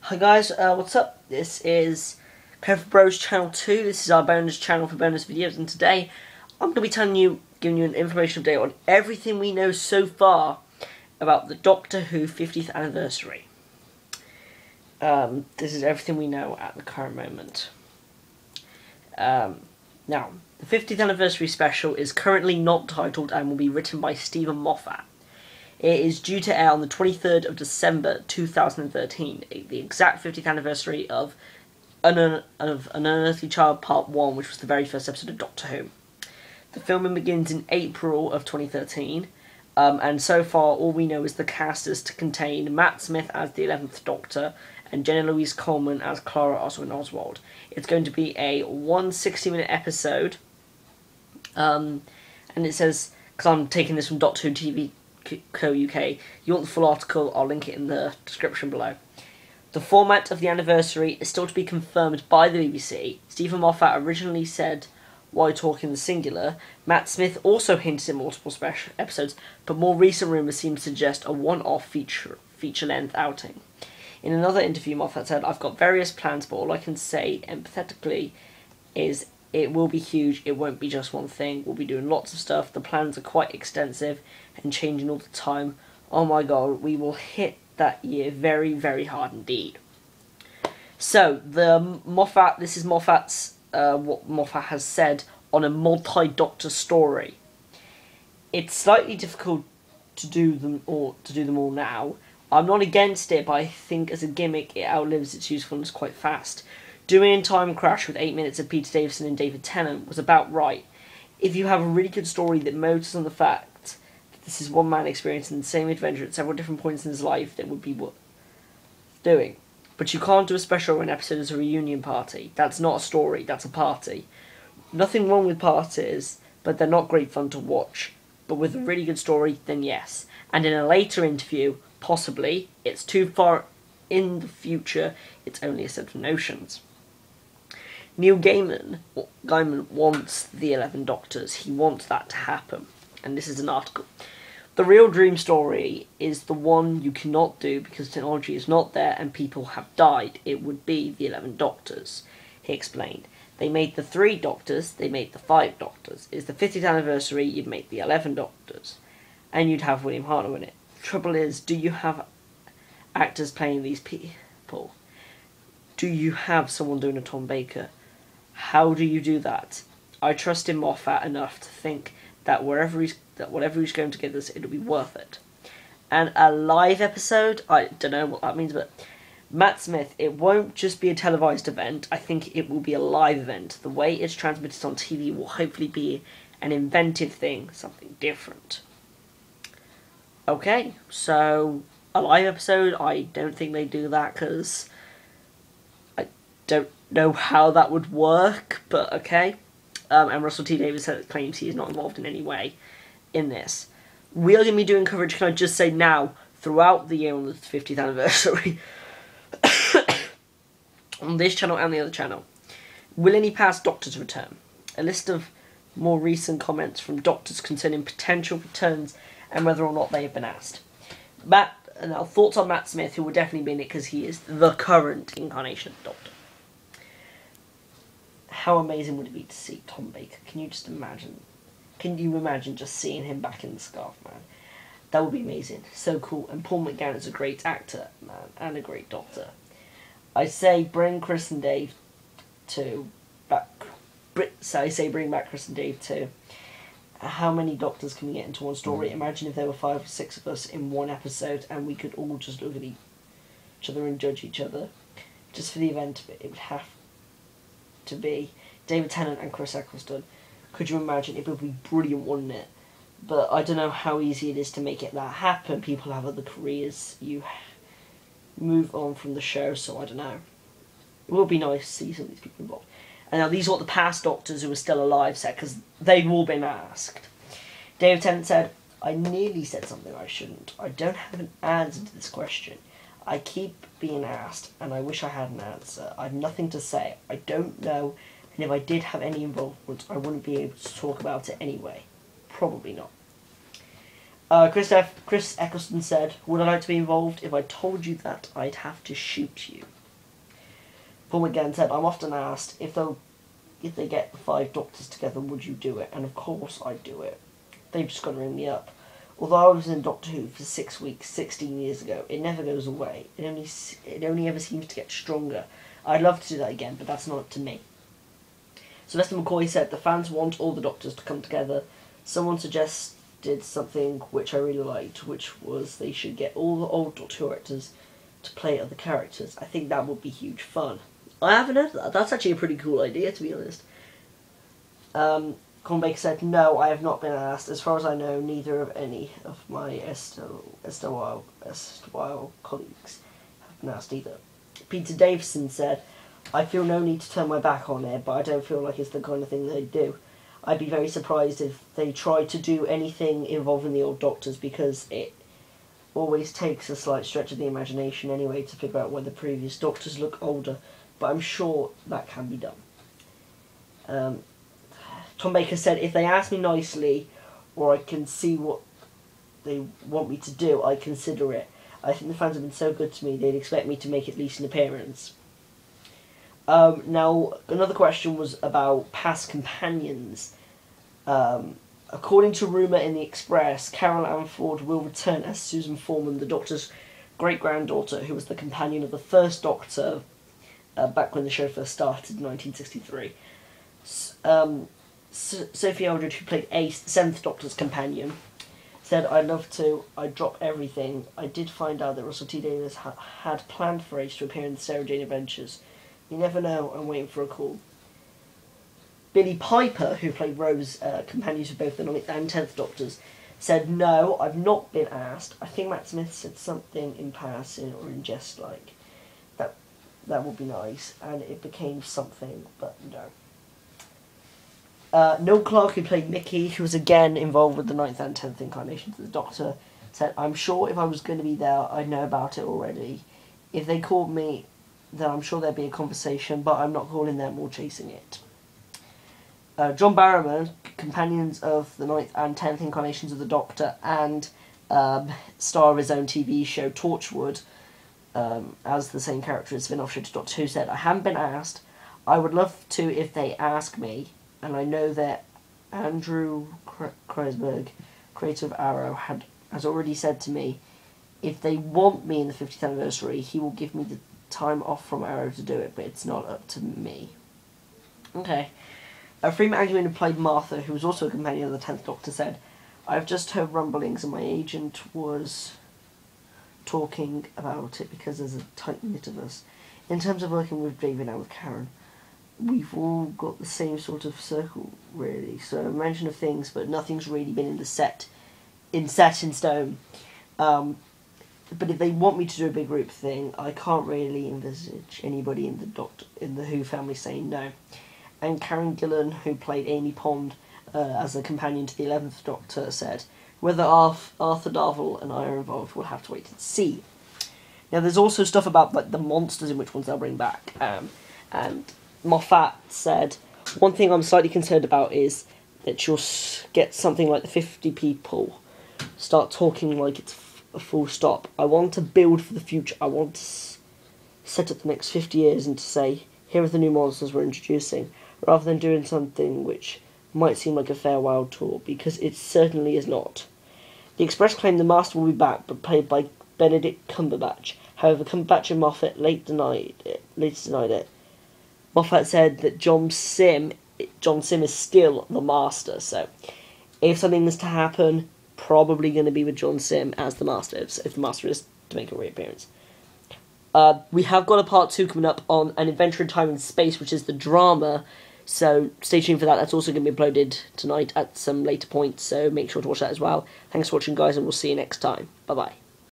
Hi guys, what's up? This is Code for Bros Channel 2. This is our bonus channel for bonus videos, and today I'm going to be giving you an information update on everything we know so far about the Doctor Who 50th anniversary. This is everything we know at the current moment. Now, the 50th anniversary special is currently not titled and will be written by Stephen Moffat. It is due to air on the 23rd of December 2013, the exact 50th anniversary of An Unearthly Child Part 1, which was the very first episode of Doctor Who. The filming begins in April of 2013, and so far all we know is the cast is to contain Matt Smith as the 11th Doctor and Jenna-Louise Coleman as Clara, Oswin, Oswald. It's going to be a 160-minute episode, and it says, because I'm taking this from Doctor Who TV Co.uk. You want the full article, I'll link it in the description below. The format of the anniversary is still to be confirmed by the BBC. Stephen Moffat originally said, while talking in the singular. Matt Smith also hinted at multiple special episodes, but more recent rumours seem to suggest a one-off feature-length outing. In another interview, Moffat said, "I've got various plans, but all I can say empathetically is it will be huge. It won't be just one thing. We'll be doing lots of stuff. The plans are quite extensive and changing all the time. Oh my god, we will hit that year very, very hard indeed." So, this is Moffat's, what Moffat has said on a multi-Doctor story. It's slightly difficult to do them all now. I'm not against it, but I think as a gimmick, it outlives its usefulness quite fast. Doing in Time Crash with 8 minutes of Peter Davison and David Tennant was about right. If you have a really good story that motives on the fact that this is one man experiencing the same adventure at several different points in his life, that would be worth doing. But you can't do a special or an episode as a reunion party. That's not a story, that's a party. Nothing wrong with parties, but they're not great fun to watch. But with a really good story, then yes. And in a later interview, possibly, it's too far in the future, it's only a set of notions. Neil Gaiman wants the 11 Doctors. He wants that to happen. And this is an article. The real dream story is the one you cannot do because technology is not there and people have died. It would be the 11 Doctors, he explained. They made the 3 Doctors, they made the 5 Doctors. It's the 50th anniversary, you'd make the 11 Doctors. And you'd have William Hartnell in it. Trouble is, do you have actors playing these people? Do you have someone doing a Tom Baker? How do you do that? I trust in Moffat enough to think that whatever he's going to give us, it'll be worth it. And a live episode, I don't know what that means, but Matt Smith, it won't just be a televised event. I think it will be a live event. The way it's transmitted on TV will hopefully be an inventive thing, something different. Okay, so a live episode, I don't think they do that because I don't know how that would work, but okay. And Russell T Davies claims he is not involved in any way in this. We are going to be doing coverage, can I just say now, throughout the year on the 50th anniversary, on this channel and the other channel. Will any past Doctors return? A list of more recent comments from Doctors concerning potential returns and whether or not they have been asked. Now, thoughts on Matt Smith, who will definitely be in it because he is the current incarnation of Doctor. How amazing would it be to see Tom Baker? Can you just imagine? Can you imagine just seeing him back in the scarf, man? That would be amazing. So cool. And Paul McGann is a great actor, man, and a great Doctor. I say bring Chris and Dave back. Bring back Chris and Dave too. How many Doctors can we get into one story? Imagine if there were 5 or 6 of us in one episode and we could all just look at each other and judge each other. Just for the event of it, it would have to be David Tennant and Chris Eccleston. Could you imagine? It would be brilliant, wouldn't it? But I don't know how easy it is to make that happen. People have other careers. You move on from the show, so I don't know. It would be nice to see some of these people involved. And now these are what the past Doctors who are still alive said, because they've all been asked. David Tennant said, "I nearly said something I shouldn't. I don't have an answer to this question. I keep being asked, and I wish I had an answer. I've nothing to say. I don't know, and if I did have any involvement, I wouldn't be able to talk about it anyway. Probably not." Chris Eccleston said, "Would I like to be involved? If I told you that, I'd have to shoot you." Paul McGann said, "I'm often asked if they get the 5 doctors together, would you do it? And of course I'd do it. They've just got to ring me up. Although I was in Doctor Who for 6 weeks, 16 years ago, it never goes away. It only ever seems to get stronger. I'd love to do that again, but that's not up to me." Sylvester McCoy said, "The fans want all the Doctors to come together. Someone suggested something which I really liked, which was they should get all the old Doctor Who actors to play other characters. I think that would be huge fun." I haven't heard that. That's actually a pretty cool idea, to be honest. Colin Baker said, "No, I have not been asked. As far as I know, neither of any of my Estewile colleagues have been asked either." Peter Davison said, "I feel no need to turn my back on it, but I don't feel like it's the kind of thing they'd do. I'd be very surprised if they tried to do anything involving the old Doctors, because it always takes a slight stretch of the imagination anyway to figure out why the previous Doctors look older, but I'm sure that can be done." Tom Baker said, "If they ask me nicely, or I can see what they want me to do, I consider it. I think the fans have been so good to me, they'd expect me to make at least an appearance." Now, another question was about past companions. According to rumour in the Express, Carol Anford will return as Susan Foreman, the Doctor's great-granddaughter, who was the companion of the first Doctor back when the show first started in 1963. Sophie Eldred, who played Ace, the 7th Doctor's companion, said, "I'd love to. I'd drop everything. I did find out that Russell T Davies had planned for Ace to appear in the Sarah Jane Adventures. You never know. I'm waiting for a call." Billy Piper, who played Rose, companions of both the 9th and 10th Doctors, said, "No, I've not been asked. I think Matt Smith said something in passing or in jest like that would be nice, and it became something, but no." Noel Clarke, who played Mickey, who was again involved with the 9th and 10th incarnations of the Doctor, said, "I'm sure if I was going to be there, I'd know about it already. If they called me, then I'm sure there'd be a conversation, but I'm not calling them or chasing it." John Barrowman, companions of the 9th and 10th incarnations of the Doctor, and star of his own TV show Torchwood, as the same character as spin-off show to Doctor Who, said, "I haven't been asked. I would love to if they ask me, and I know that Andrew Kreisberg, creator of Arrow, has already said to me, if they want me in the 50th anniversary, he will give me the time off from Arrow to do it, but it's not up to me." Okay. Freeman Agnew, who played Martha, who was also a companion of the 10th Doctor, said, "I've just heard rumblings and my agent was talking about it because there's a tight knit of us. In terms of working with David and with Karen, we've all got the same sort of circle, really. So a mention of things, but nothing's really been set in stone. But if they want me to do a big group thing, I can't really envisage anybody in the Who family saying no." And Karen Gillan, who played Amy Pond as a companion to the 11th Doctor, said, "Whether Arthur Darvill and I are involved, we'll have to wait and see." Now, there's also stuff about the monsters in which ones they'll bring back. And Moffat said, "One thing I'm slightly concerned about is that you'll get something like the 50 people start talking like it's a full stop. I want to build for the future. I want to set up the next 50 years and to say, here are the new monsters we're introducing, rather than doing something which might seem like a farewell tour, because it certainly is not. The Express claimed the Master will be back, but played by Benedict Cumberbatch. However, Cumberbatch and Moffat later denied it. Moffat said that John Sim is still the Master, so if something was to happen, probably going to be with John Sim as the Master, if the Master is to make a reappearance. We have got a part 2 coming up on An Adventure in Time and Space, which is the drama, so stay tuned for that. That's also going to be uploaded tonight at some later point, so make sure to watch that as well. Thanks for watching, guys, and we'll see you next time. Bye-bye.